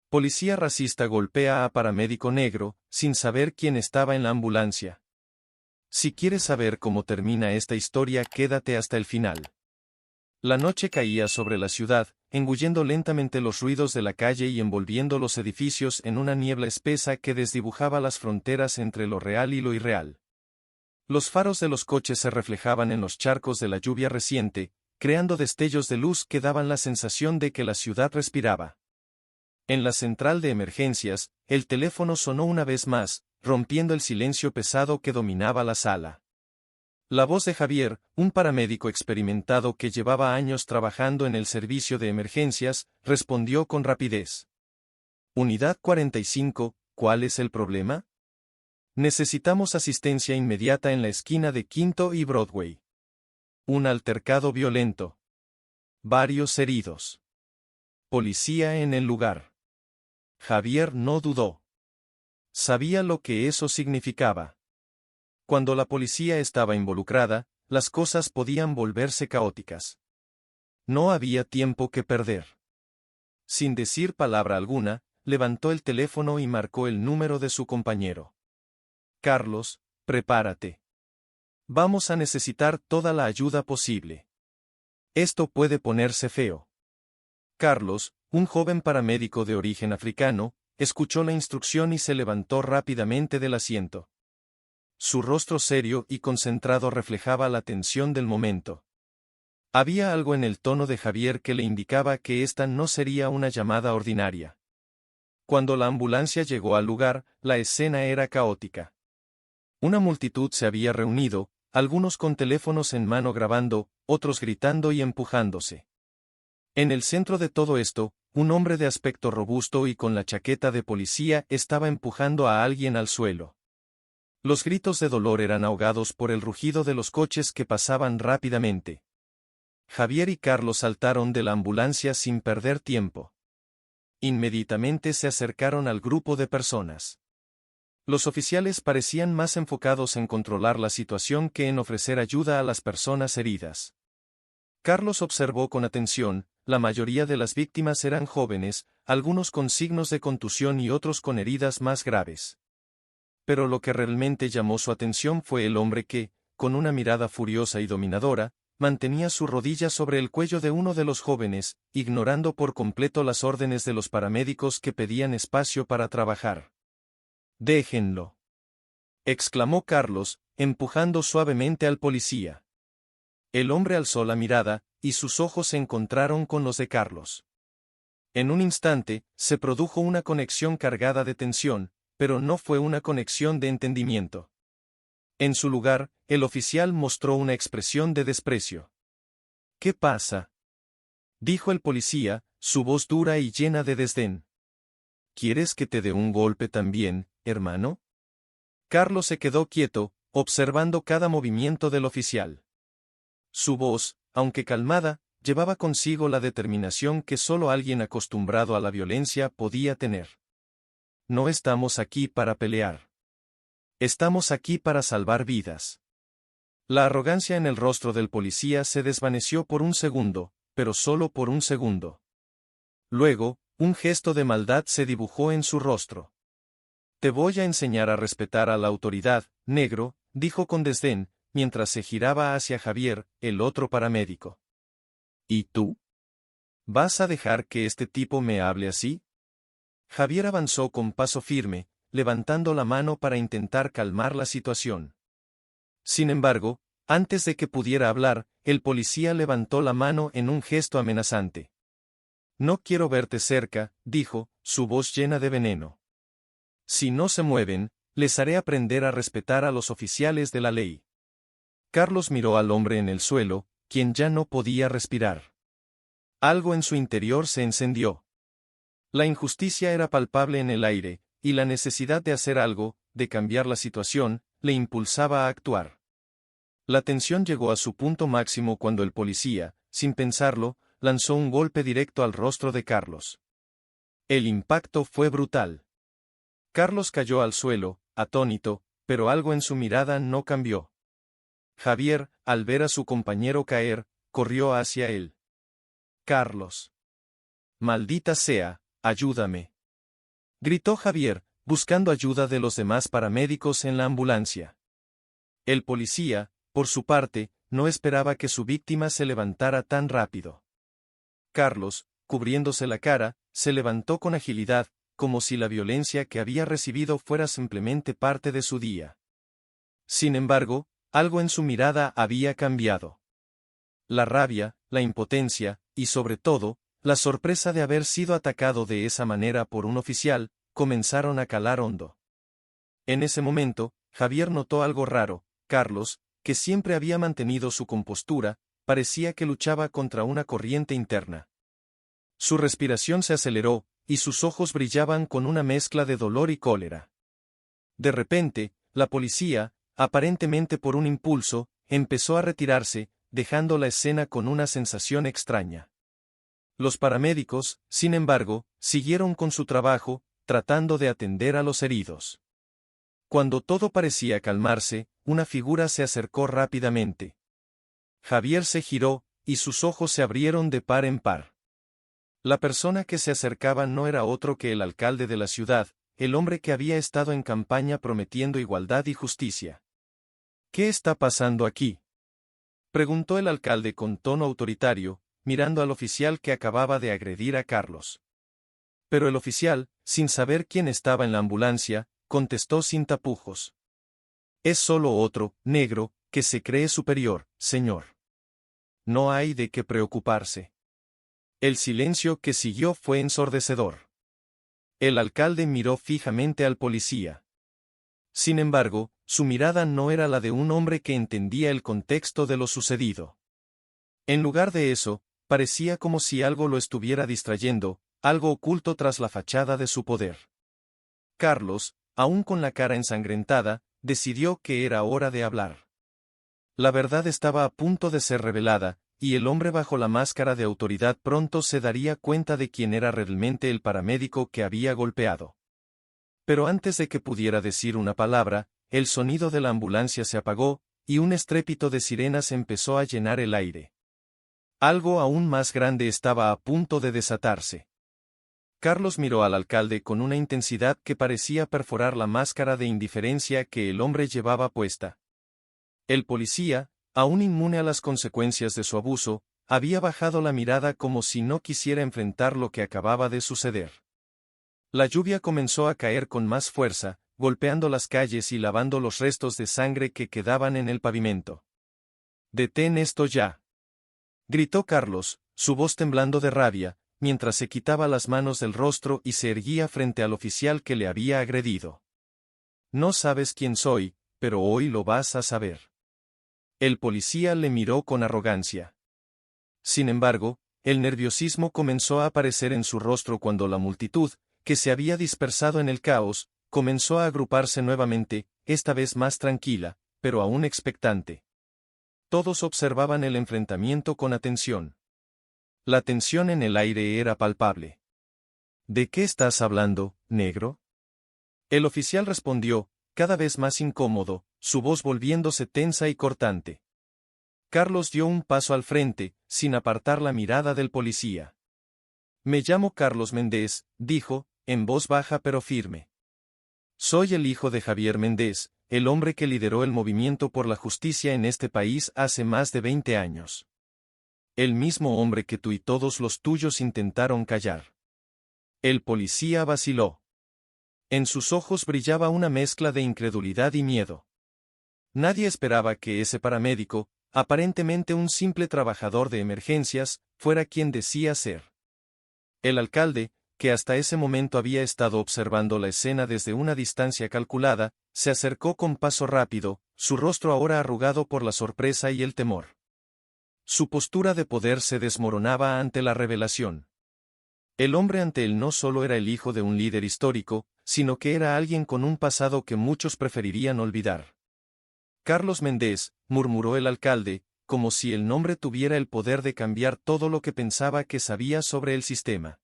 Policía racista golpea a paramédico negro, sin saber quién estaba en la ambulancia. Si quieres saber cómo termina esta historia, quédate hasta el final. La noche caía sobre la ciudad, engullendo lentamente los ruidos de la calle y envolviendo los edificios en una niebla espesa que desdibujaba las fronteras entre lo real y lo irreal. Los faros de los coches se reflejaban en los charcos de la lluvia reciente, creando destellos de luz que daban la sensación de que la ciudad respiraba. En la central de emergencias, el teléfono sonó una vez más, rompiendo el silencio pesado que dominaba la sala. La voz de Javier, un paramédico experimentado que llevaba años trabajando en el servicio de emergencias, respondió con rapidez. Unidad 45, ¿cuál es el problema? Necesitamos asistencia inmediata en la esquina de Quinto y Broadway. Un altercado violento. Varios heridos. Policía en el lugar. Javier no dudó. Sabía lo que eso significaba. Cuando la policía estaba involucrada, las cosas podían volverse caóticas. No había tiempo que perder. Sin decir palabra alguna, levantó el teléfono y marcó el número de su compañero. Carlos, prepárate. Vamos a necesitar toda la ayuda posible. Esto puede ponerse feo. Carlos, un joven paramédico de origen africano, escuchó la instrucción y se levantó rápidamente del asiento. Su rostro serio y concentrado reflejaba la tensión del momento. Había algo en el tono de Javier que le indicaba que esta no sería una llamada ordinaria. Cuando la ambulancia llegó al lugar, la escena era caótica. Una multitud se había reunido, algunos con teléfonos en mano grabando, otros gritando y empujándose. En el centro de todo esto, un hombre de aspecto robusto y con la chaqueta de policía estaba empujando a alguien al suelo. Los gritos de dolor eran ahogados por el rugido de los coches que pasaban rápidamente. Javier y Carlos saltaron de la ambulancia sin perder tiempo. Inmediatamente se acercaron al grupo de personas. Los oficiales parecían más enfocados en controlar la situación que en ofrecer ayuda a las personas heridas. Carlos observó con atención, la mayoría de las víctimas eran jóvenes, algunos con signos de contusión y otros con heridas más graves. Pero lo que realmente llamó su atención fue el hombre que, con una mirada furiosa y dominadora, mantenía su rodilla sobre el cuello de uno de los jóvenes, ignorando por completo las órdenes de los paramédicos que pedían espacio para trabajar. «Déjenlo», exclamó Carlos, empujando suavemente al policía. El hombre alzó la mirada, y sus ojos se encontraron con los de Carlos. En un instante, se produjo una conexión cargada de tensión, pero no fue una conexión de entendimiento. En su lugar, el oficial mostró una expresión de desprecio. «¿Qué pasa?», dijo el policía, su voz dura y llena de desdén. «¿Quieres que te dé un golpe también, hermano?». Carlos se quedó quieto, observando cada movimiento del oficial. Su voz, aunque calmada, llevaba consigo la determinación que solo alguien acostumbrado a la violencia podía tener. «No estamos aquí para pelear. Estamos aquí para salvar vidas». La arrogancia en el rostro del policía se desvaneció por un segundo, pero solo por un segundo. Luego, un gesto de maldad se dibujó en su rostro. «Te voy a enseñar a respetar a la autoridad, negro», dijo con desdén, mientras se giraba hacia Javier, el otro paramédico. «¿Y tú? ¿Vas a dejar que este tipo me hable así?». Javier avanzó con paso firme, levantando la mano para intentar calmar la situación. Sin embargo, antes de que pudiera hablar, el policía levantó la mano en un gesto amenazante. «No quiero verte cerca», dijo, su voz llena de veneno. «Si no se mueven, les haré aprender a respetar a los oficiales de la ley». Carlos miró al hombre en el suelo, quien ya no podía respirar. Algo en su interior se encendió. La injusticia era palpable en el aire, y la necesidad de hacer algo, de cambiar la situación, le impulsaba a actuar. La tensión llegó a su punto máximo cuando el policía, sin pensarlo, lanzó un golpe directo al rostro de Carlos. El impacto fue brutal. Carlos cayó al suelo, atónito, pero algo en su mirada no cambió. Javier, al ver a su compañero caer, corrió hacia él. «Carlos. Maldita sea, ayúdame». Gritó Javier, buscando ayuda de los demás paramédicos en la ambulancia. El policía, por su parte, no esperaba que su víctima se levantara tan rápido. Carlos, cubriéndose la cara, se levantó con agilidad, como si la violencia que había recibido fuera simplemente parte de su día. Sin embargo, algo en su mirada había cambiado. La rabia, la impotencia, y sobre todo, la sorpresa de haber sido atacado de esa manera por un oficial, comenzaron a calar hondo. En ese momento, Javier notó algo raro. Carlos, que siempre había mantenido su compostura, parecía que luchaba contra una corriente interna. Su respiración se aceleró, y sus ojos brillaban con una mezcla de dolor y cólera. De repente, la policía, aparentemente por un impulso, empezó a retirarse, dejando la escena con una sensación extraña. Los paramédicos, sin embargo, siguieron con su trabajo, tratando de atender a los heridos. Cuando todo parecía calmarse, una figura se acercó rápidamente. Javier se giró, y sus ojos se abrieron de par en par. La persona que se acercaba no era otro que el alcalde de la ciudad, el hombre que había estado en campaña prometiendo igualdad y justicia. ¿Qué está pasando aquí?, preguntó el alcalde con tono autoritario, mirando al oficial que acababa de agredir a Carlos. Pero el oficial, sin saber quién estaba en la ambulancia, contestó sin tapujos. Es solo otro, negro, que se cree superior, señor. No hay de qué preocuparse. El silencio que siguió fue ensordecedor. El alcalde miró fijamente al policía. Sin embargo, su mirada no era la de un hombre que entendía el contexto de lo sucedido. En lugar de eso, parecía como si algo lo estuviera distrayendo, algo oculto tras la fachada de su poder. Carlos, aún con la cara ensangrentada, decidió que era hora de hablar. La verdad estaba a punto de ser revelada, y el hombre bajo la máscara de autoridad pronto se daría cuenta de quién era realmente el paramédico que había golpeado. Pero antes de que pudiera decir una palabra, el sonido de la ambulancia se apagó, y un estrépito de sirenas empezó a llenar el aire. Algo aún más grande estaba a punto de desatarse. Carlos miró al alcalde con una intensidad que parecía perforar la máscara de indiferencia que el hombre llevaba puesta. El policía, aún inmune a las consecuencias de su abuso, había bajado la mirada como si no quisiera enfrentar lo que acababa de suceder. La lluvia comenzó a caer con más fuerza, golpeando las calles y lavando los restos de sangre que quedaban en el pavimento. «¡Detén esto ya!», gritó Carlos, su voz temblando de rabia, mientras se quitaba las manos del rostro y se erguía frente al oficial que le había agredido. «No sabes quién soy, pero hoy lo vas a saber». El policía le miró con arrogancia. Sin embargo, el nerviosismo comenzó a aparecer en su rostro cuando la multitud, que se había dispersado en el caos, comenzó a agruparse nuevamente, esta vez más tranquila, pero aún expectante. Todos observaban el enfrentamiento con atención. La tensión en el aire era palpable. «¿De qué estás hablando, negro?», el oficial respondió, cada vez más incómodo, su voz volviéndose tensa y cortante. Carlos dio un paso al frente, sin apartar la mirada del policía. «Me llamo Carlos Méndez», dijo, en voz baja pero firme. «Soy el hijo de Javier Méndez, el hombre que lideró el movimiento por la justicia en este país hace más de 20 años. El mismo hombre que tú y todos los tuyos intentaron callar». El policía vaciló. En sus ojos brillaba una mezcla de incredulidad y miedo. Nadie esperaba que ese paramédico, aparentemente un simple trabajador de emergencias, fuera quien decía ser. El alcalde, que hasta ese momento había estado observando la escena desde una distancia calculada, se acercó con paso rápido, su rostro ahora arrugado por la sorpresa y el temor. Su postura de poder se desmoronaba ante la revelación. El hombre ante él no solo era el hijo de un líder histórico, sino que era alguien con un pasado que muchos preferirían olvidar. «Carlos Méndez», murmuró el alcalde, como si el nombre tuviera el poder de cambiar todo lo que pensaba que sabía sobre el sistema.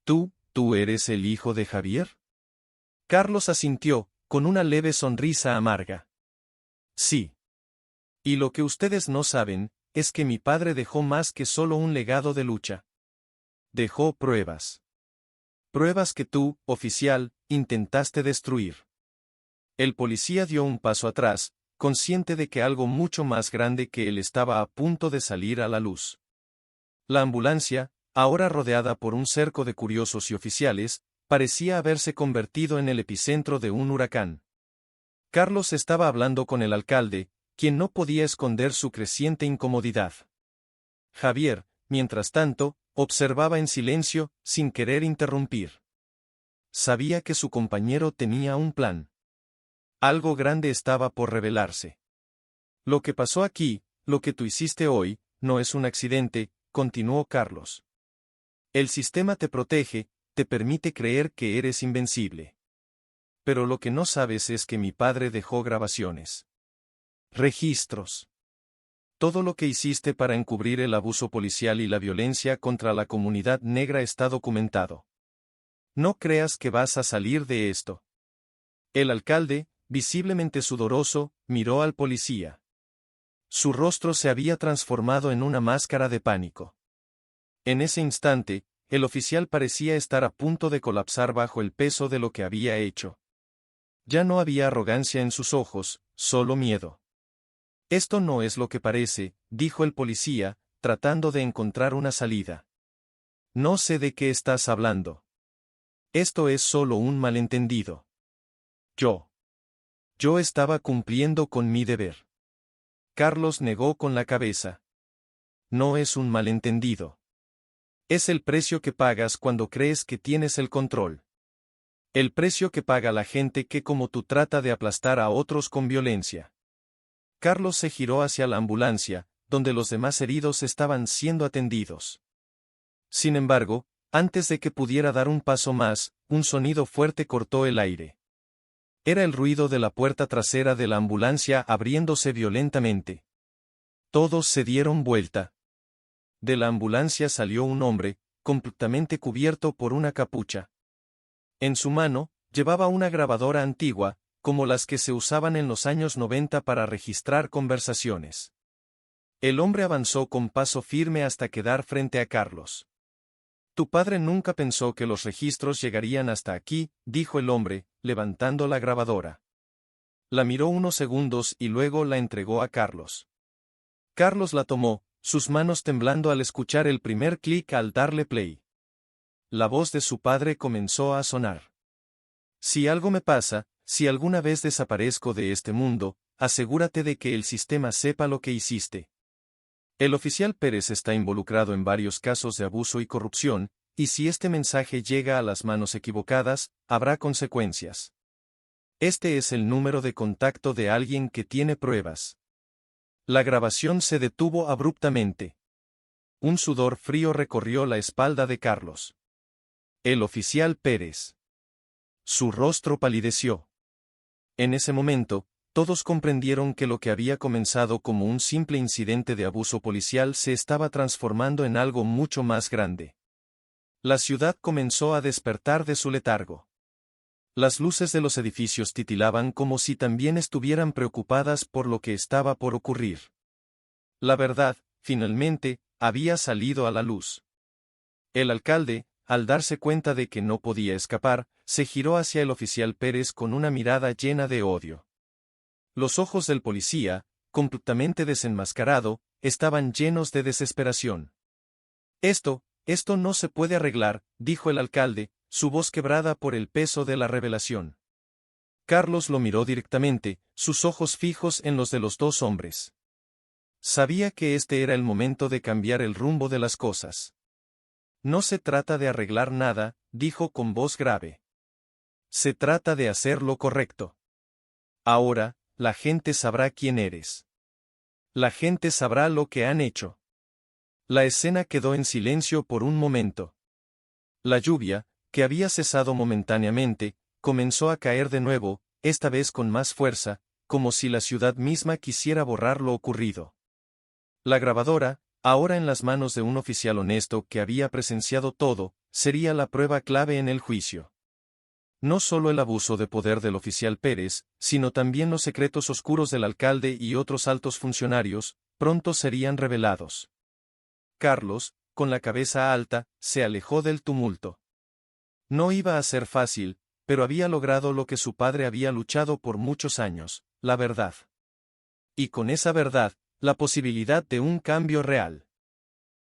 ¿Tú eres el hijo de Javier?». Carlos asintió, con una leve sonrisa amarga. «Sí. Y lo que ustedes no saben, es que mi padre dejó más que solo un legado de lucha. Dejó pruebas. Pruebas que tú, oficial, intentaste destruir. El policía dio un paso atrás, consciente de que algo mucho más grande que él estaba a punto de salir a la luz. La ambulancia, ahora rodeada por un cerco de curiosos y oficiales, parecía haberse convertido en el epicentro de un huracán. Carlos estaba hablando con el alcalde, quien no podía esconder su creciente incomodidad. Javier, mientras tanto, observaba en silencio, sin querer interrumpir. Sabía que su compañero tenía un plan. Algo grande estaba por revelarse. Lo que pasó aquí, lo que tú hiciste hoy, no es un accidente, continuó Carlos. El sistema te protege, te permite creer que eres invencible. Pero lo que no sabes es que mi padre dejó grabaciones. Registros. Todo lo que hiciste para encubrir el abuso policial y la violencia contra la comunidad negra está documentado. No creas que vas a salir de esto. El alcalde, visiblemente sudoroso, miró al policía. Su rostro se había transformado en una máscara de pánico. En ese instante, el oficial parecía estar a punto de colapsar bajo el peso de lo que había hecho. Ya no había arrogancia en sus ojos, solo miedo. Esto no es lo que parece, dijo el policía, tratando de encontrar una salida. No sé de qué estás hablando. Esto es solo un malentendido. Yo estaba cumpliendo con mi deber. Carlos negó con la cabeza. No es un malentendido. Es el precio que pagas cuando crees que tienes el control. El precio que paga la gente que como tú trata de aplastar a otros con violencia. Carlos se giró hacia la ambulancia, donde los demás heridos estaban siendo atendidos. Sin embargo, antes de que pudiera dar un paso más, un sonido fuerte cortó el aire. Era el ruido de la puerta trasera de la ambulancia abriéndose violentamente. Todos se dieron vuelta. De la ambulancia salió un hombre, completamente cubierto por una capucha. En su mano, llevaba una grabadora antigua, como las que se usaban en los años 90 para registrar conversaciones. El hombre avanzó con paso firme hasta quedar frente a Carlos. Tu padre nunca pensó que los registros llegarían hasta aquí, dijo el hombre, levantando la grabadora. La miró unos segundos y luego la entregó a Carlos. Carlos la tomó, sus manos temblando al escuchar el primer clic al darle play. La voz de su padre comenzó a sonar. Si algo me pasa, si alguna vez desaparezco de este mundo, asegúrate de que el sistema sepa lo que hiciste. El oficial Pérez está involucrado en varios casos de abuso y corrupción, y si este mensaje llega a las manos equivocadas, habrá consecuencias. Este es el número de contacto de alguien que tiene pruebas. La grabación se detuvo abruptamente. Un sudor frío recorrió la espalda de Carlos. El oficial Pérez. Su rostro palideció. En ese momento, todos comprendieron que lo que había comenzado como un simple incidente de abuso policial se estaba transformando en algo mucho más grande. La ciudad comenzó a despertar de su letargo. Las luces de los edificios titilaban como si también estuvieran preocupadas por lo que estaba por ocurrir. La verdad, finalmente, había salido a la luz. El alcalde, al darse cuenta de que no podía escapar, se giró hacia el oficial Pérez con una mirada llena de odio. Los ojos del policía, completamente desenmascarado, estaban llenos de desesperación. Esto no se puede arreglar, dijo el alcalde, su voz quebrada por el peso de la revelación. Carlos lo miró directamente, sus ojos fijos en los de los dos hombres. Sabía que este era el momento de cambiar el rumbo de las cosas. No se trata de arreglar nada, dijo con voz grave. Se trata de hacer lo correcto. Ahora, la gente sabrá quién eres. La gente sabrá lo que han hecho. La escena quedó en silencio por un momento. La lluvia, que había cesado momentáneamente, comenzó a caer de nuevo, esta vez con más fuerza, como si la ciudad misma quisiera borrar lo ocurrido. La grabadora, ahora en las manos de un oficial honesto que había presenciado todo, sería la prueba clave en el juicio. No solo el abuso de poder del oficial Pérez, sino también los secretos oscuros del alcalde y otros altos funcionarios, pronto serían revelados. Carlos, con la cabeza alta, se alejó del tumulto. No iba a ser fácil, pero había logrado lo que su padre había luchado por muchos años, la verdad. Y con esa verdad, la posibilidad de un cambio real.